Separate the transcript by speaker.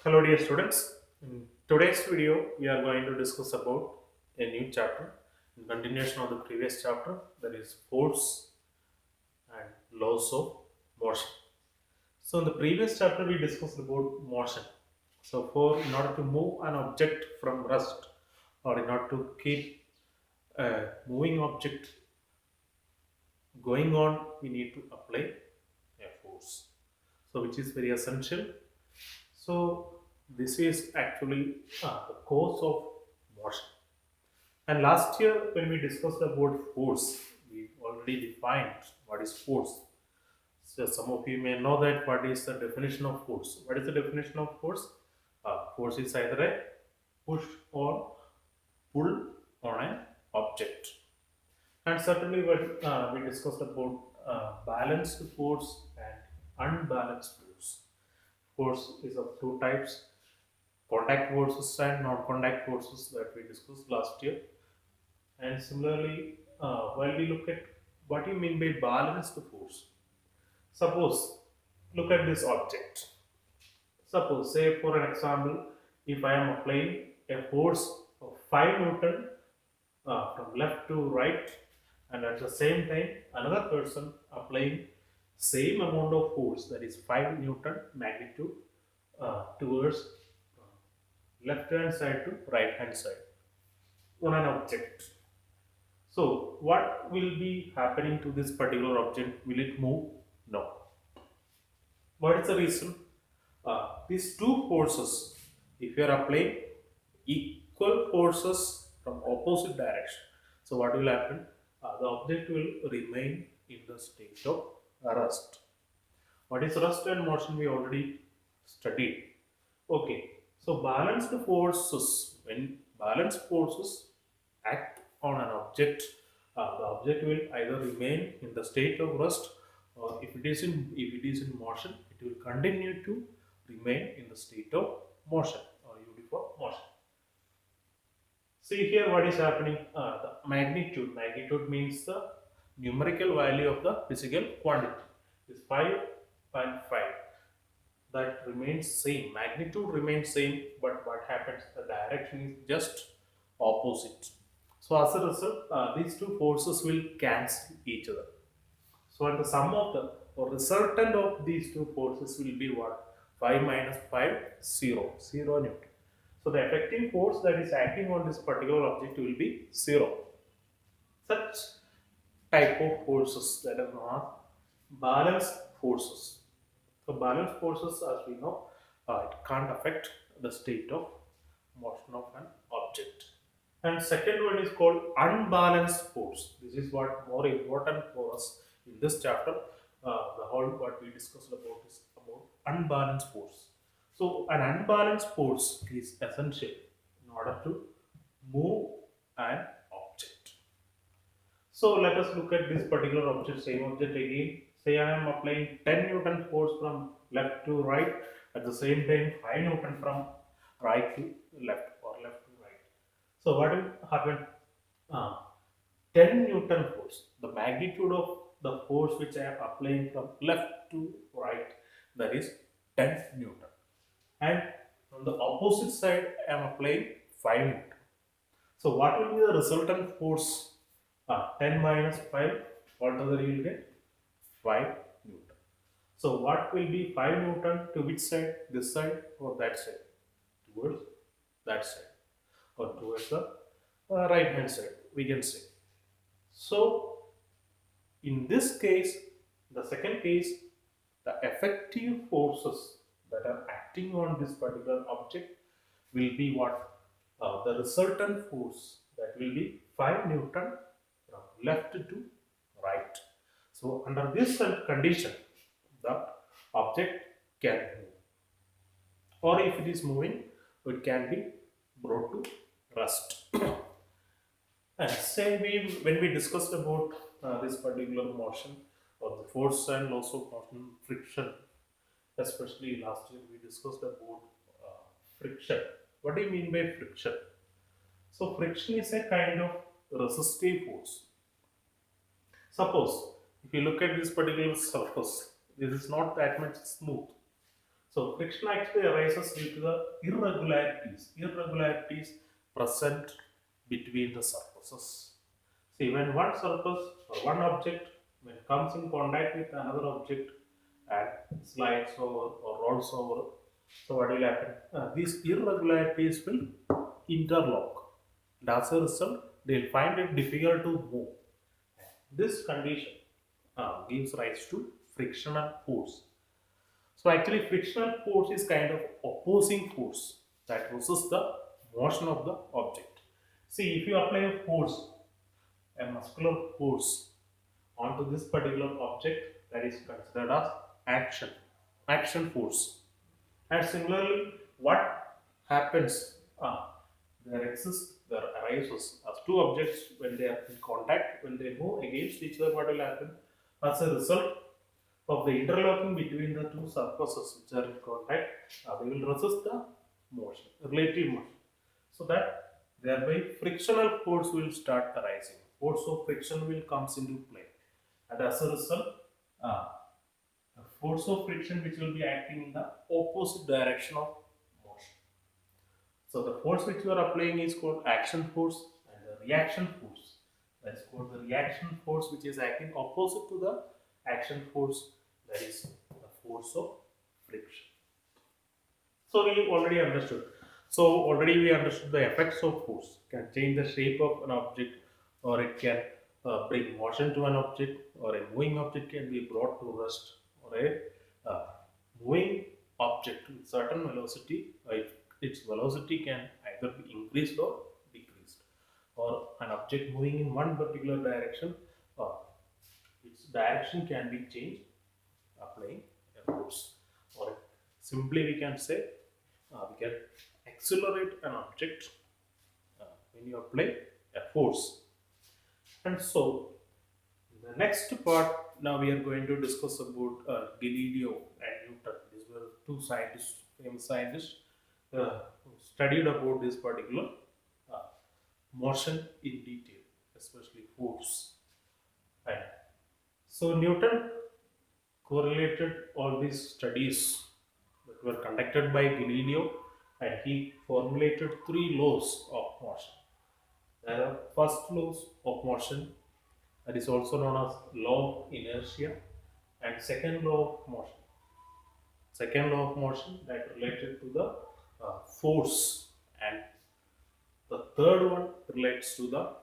Speaker 1: Hello dear students. In today's video we are going to discuss about a new chapter in continuation of the previous chapter, that is force and laws of motion. So in the previous chapter we discussed about motion. So in order to move an object from rest, or in order to keep a moving object going on, we need to apply a force. So which is very essential. So this is actually the cause of motion. And last year when we discussed about force, we already defined what is force. So some of you may know that what is the definition of force. What is the definition of force? Force is either a push or pull on an object. And certainly what we discussed about balanced force and unbalanced force. Force is of two types: contact forces and non-contact forces that we discussed last year. And similarly, while we look at what you mean by balanced force, suppose look at this object. Suppose, say for an example, if I am applying a force of 5 Newton from left to right, and at the same time another person applying same amount of force, that is 5 Newton magnitude, towards left hand side to right hand side on an object. So what will be happening to this particular object? Will it move? No. What is the reason? These two forces, if you are applying equal forces from opposite direction, so what will happen? The object will remain in the state of rest. What is rest and motion? We already studied. Okay, so balanced forces, when balanced forces act on an object, the object will either remain in the state of rest, or if it is in motion, it will continue to remain in the state of motion or uniform motion. See here what is happening. The magnitude. Magnitude means the numerical value of the physical quantity is 5.5. That remains same. Magnitude remains same, but what happens? The direction is just opposite. So as a result, these two forces will cancel each other. So and the sum of the or resultant of these two forces will be what? 5 minus 5, 0. 0 Newton. So the effective force that is acting on this particular object will be 0. Such type of forces that are known as balanced forces. So balanced forces, as we know, it can't affect the state of motion of an object. And second one is called unbalanced force. This is what more important for us in this chapter. The whole what we discussed about is about unbalanced force. So an unbalanced force is essential in order to move an object. So let us look at this particular object, same object again. Say I am applying 10 Newton force from left to right, at the same time 5 Newton from right to left or left to right. So what will happen? Uh, 10 Newton force, the magnitude of the force which I am applying from left to right, that is 10 Newton. And on the opposite side, I am applying 5 Newton. So what will be the resultant force? 10 minus 5, altogether you will get 5 Newton. So what will be 5 Newton to which side? This side or that side? Towards that side or towards the right hand side, we can say. So in this case, the second case, the effective forces that are acting on this particular object will be what? The resultant force, that will be 5 Newton from left to right. So under this condition, the object can move, or if it is moving, it can be brought to rest. And say when we discussed about this particular motion or the force and laws of motion, friction, especially last year we discussed about friction. What do you mean by friction? So friction is a kind of resistive force. Suppose if you look at this particular surface, this is not that much smooth. So friction actually arises due to the irregularities present between the surfaces. See, when one surface or one object when comes in contact with another object and slides over or rolls over, so what will happen? These irregularities will interlock, and as a result, they'll find it difficult to move. This condition gives rise to frictional force. So actually frictional force is kind of opposing force that resists the motion of the object. See, if you apply a muscular force onto this particular object, that is considered as action, action force. And similarly, what happens? There arises as two objects when they are in contact, when they move against each other, what will happen? As a result of the interlocking between the two surfaces which are in contact, they will resist the motion, relative motion. So that thereby frictional force will start arising. Force of friction will comes into play, and as a result, uh, the force of friction which will be acting in the opposite direction of motion. So the force which you are applying is called action force, and the reaction force, that is called the reaction force, which is acting opposite to the action force, that is the force of friction. So we already understood. So already we understood the effects of force. It can change the shape of an object, or it can bring motion to an object, or a moving object can be brought to rest, or a uh, moving object with certain velocity, its velocity can either be increased or decreased, or an object moving in one particular direction, uh, its direction can be changed applying a force, or simply we can say we can accelerate an object when you apply a force. And so the next part, now we are going to discuss about Galileo and Newton. These were two scientists, famous scientists, who studied about this particular uh, motion in detail, especially force. And so Newton correlated all these studies that were conducted by Galileo, and he formulated three laws of motion. There are first laws of motion, that is also known as law of inertia, and second law of motion. Second law of motion that related to the force, and the third one relates to the